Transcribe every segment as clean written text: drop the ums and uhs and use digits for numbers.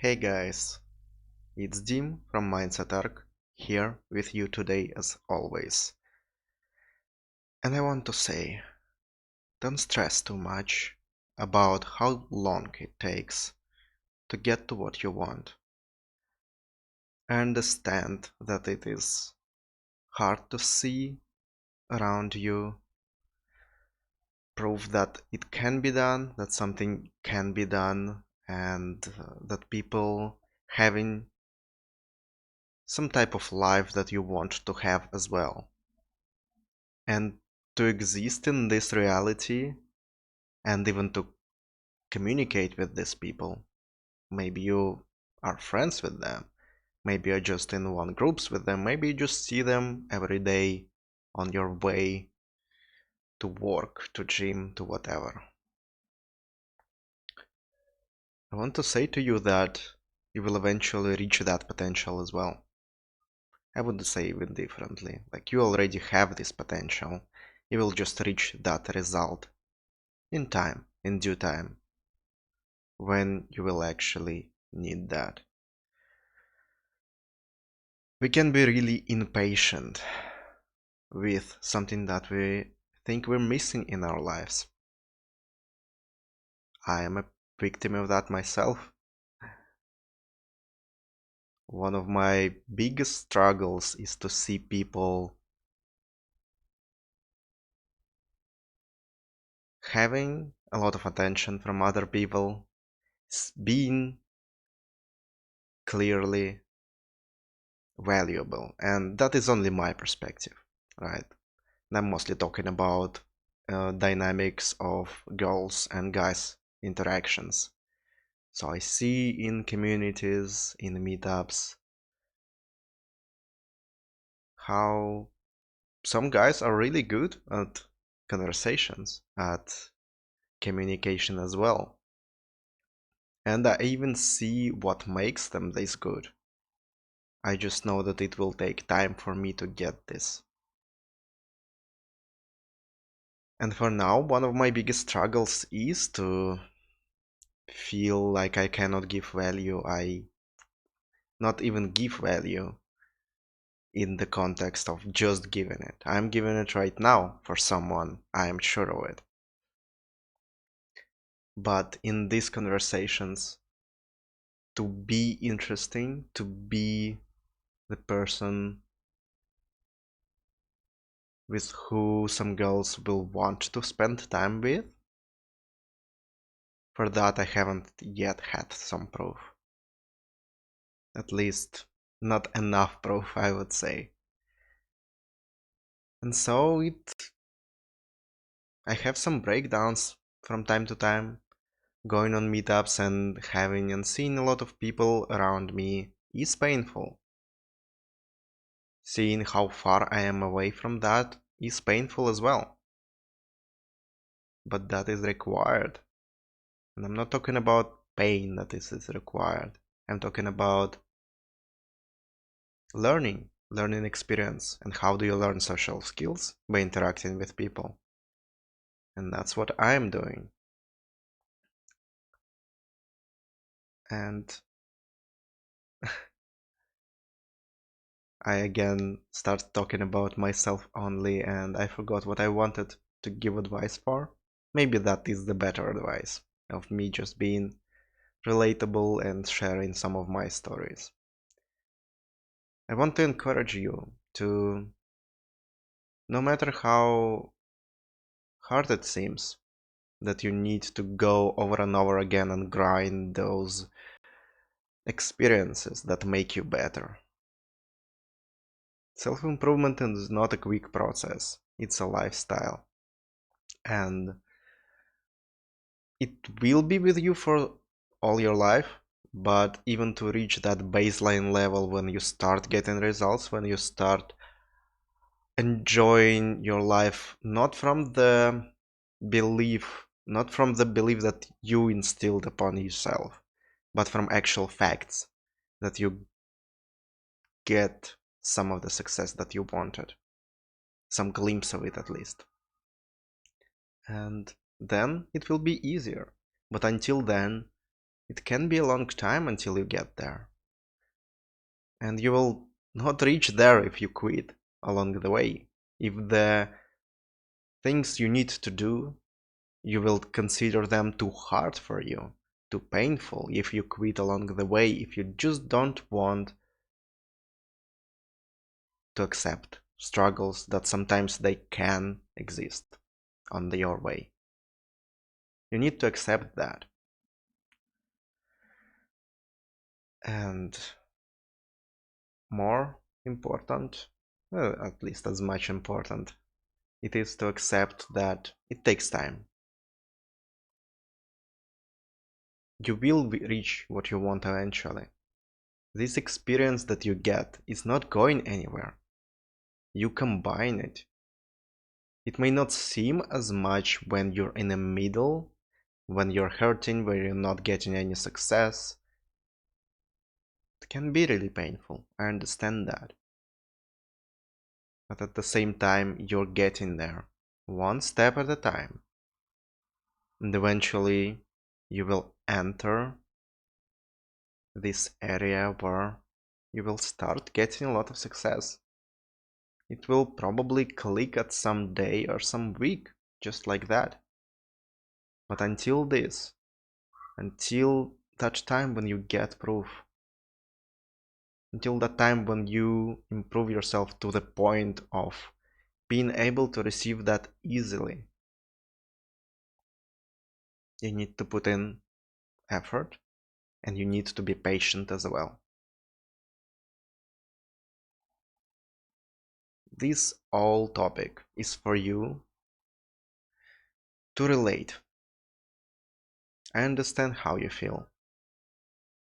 Hey guys, it's Dim from Mindset Arc here with you today as always. And I want to say, don't stress too much about how long it takes to get to what you want. I understand that it is hard to see around you proof that it can be done, that something can be done, and that people having some type of life that you want to have as well. And to exist in this reality and even to communicate with these people. Maybe you are friends with them. Maybe you're just in one groups with them. Maybe you just see them every day on your way to work, to gym, to whatever. I want to say to you that you will eventually reach that potential as well. I would say even differently. Like you already have this potential. You will just reach that result in time, in due time, when you will actually need that. We can be really impatient with something that we think we're missing in our lives. I am a victim of that myself. One of my biggest struggles is to see people having a lot of attention from other people, being clearly valuable. And that is only my perspective, right? And I'm mostly talking about dynamics of girls and guys interactions. So I see in communities, in meetups, how some guys are really good at conversations, at communication as well. And I even see what makes them this good. I just know that it will take time for me to get this. And for now, one of my biggest struggles is to feel like I cannot give value. I not even give value in the context of just giving it. I'm giving it right now for someone, I am sure of it. But in these conversations, to be interesting, to be the person with who some girls will want to spend time with, for that I haven't yet had some proof. At least not enough proof, I would say. And so I have some breakdowns from time to time, going on meetups and having and seeing a lot of people around me is painful. Seeing how far I am away from that is painful as well. But that is required. And I'm not talking about pain that is required. I'm talking about learning experience. And how do you learn social skills? By interacting with people. And that's what I'm doing. And I again start talking about myself only, and I forgot what I wanted to give advice for. Maybe that is the better advice of me just being relatable and sharing some of my stories. I want to encourage you to, no matter how hard it seems, that you need to go over and over again and grind those experiences that make you better. Self-improvement is not a quick process, it's a lifestyle. And it will be with you for all your life, but even to reach that baseline level when you start getting results, when you start enjoying your life, not from the belief that you instilled upon yourself, but from actual facts that you get some of the success that you wanted, some glimpse of it at least. And then it will be easier. But until then, It can be a long time until you get there. And you will not reach there if you quit along the way. If the things you need to do, you will consider them too hard for you, too painful if you quit along the way, if you just don't want to accept struggles that sometimes they can exist on your way. You need to accept that. And more important, at least as much important, it is to accept that it takes time. You will reach what you want eventually. This experience that you get is not going anywhere. You combine it. It may not seem as much when you're in the middle, when you're hurting, when you're not getting any success. It can be really painful, I understand that. But at the same time, you're getting there, one step at a time. And eventually, you will enter this area where you will start getting a lot of success. It will probably click at some day or some week, just like that. But until this, until that time when you get proof, until that time when you improve yourself to the point of being able to receive that easily, you need to put in effort and you need to be patient as well. This whole topic is for you to relate. I understand how you feel.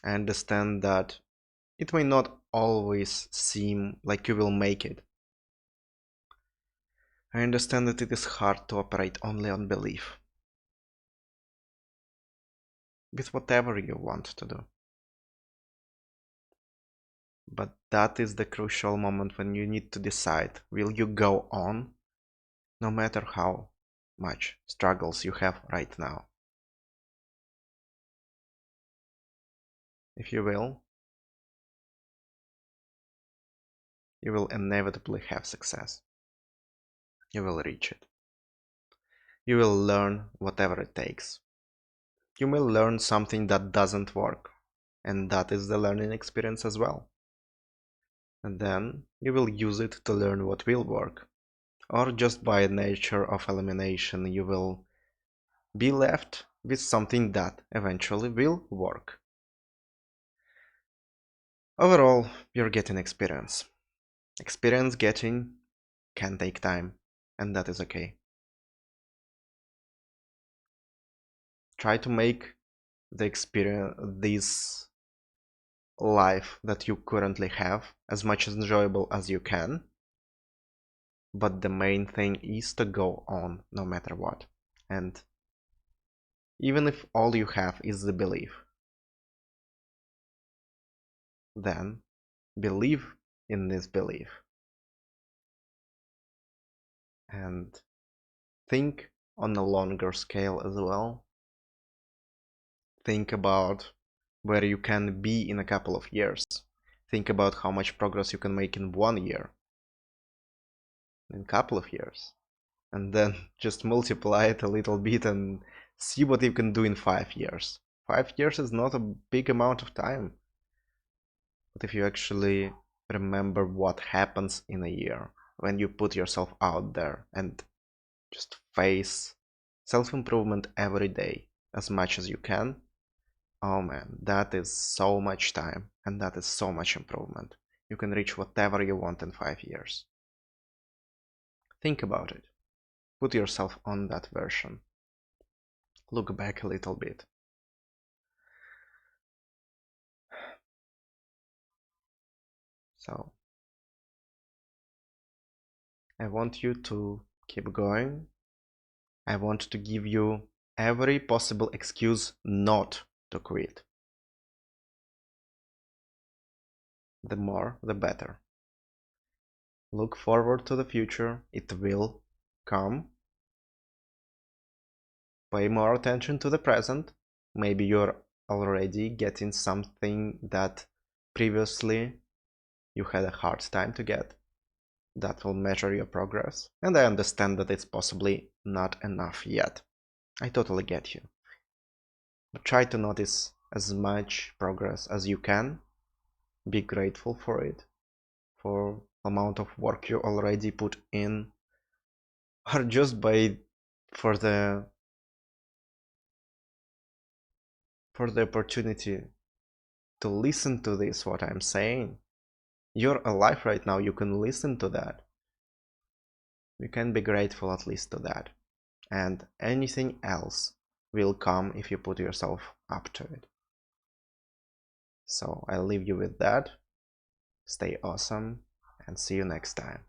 I understand that it may not always seem like you will make it. I understand that it is hard to operate only on belief. With whatever you want to do. But that is the crucial moment when you need to decide, will you go on, no matter how much struggles you have right now? If you will, you will inevitably have success. You will reach it. You will learn whatever it takes. You will learn something that doesn't work, and that is the learning experience as well. And then you will use it to learn what will work. Or just by nature of elimination, you will be left with something that eventually will work. Overall, you're getting experience. Experience getting can take time, and that is okay. Try to make the experience, this life that you currently have, as much as enjoyable as you can. But the main thing is to go on no matter what. And even if all you have is the belief, then believe in this belief. And think on a longer scale as well. Think about where you can be in a couple of years. Think about how much progress you can make in 1 year, in a couple of years. And then just multiply it a little bit and see what you can do in 5 years. 5 years is not a big amount of time. But if you actually remember what happens in a year, when you put yourself out there and just face self-improvement every day as much as you can, oh man, that is so much time and that is so much improvement. You can reach whatever you want in 5 years. Think about it. Put yourself on that version. Look back a little bit. So, I want you to keep going. I want to give you every possible excuse not to quit. The more, the better. Look forward to the future. It will come. Pay more attention to the present. Maybe you're already getting something that previously you had a hard time to get. That will measure your progress. And I understand that it's possibly not enough yet. I totally get you. But try to notice as much progress as you can. Be grateful for it, for the amount of work you already put in, or just for the opportunity to listen to this, what I'm saying. You're alive right now, you can listen to that. You can be grateful at least to that. And anything else will come if you put yourself up to it. So I'll leave you with that. Stay awesome and see you next time.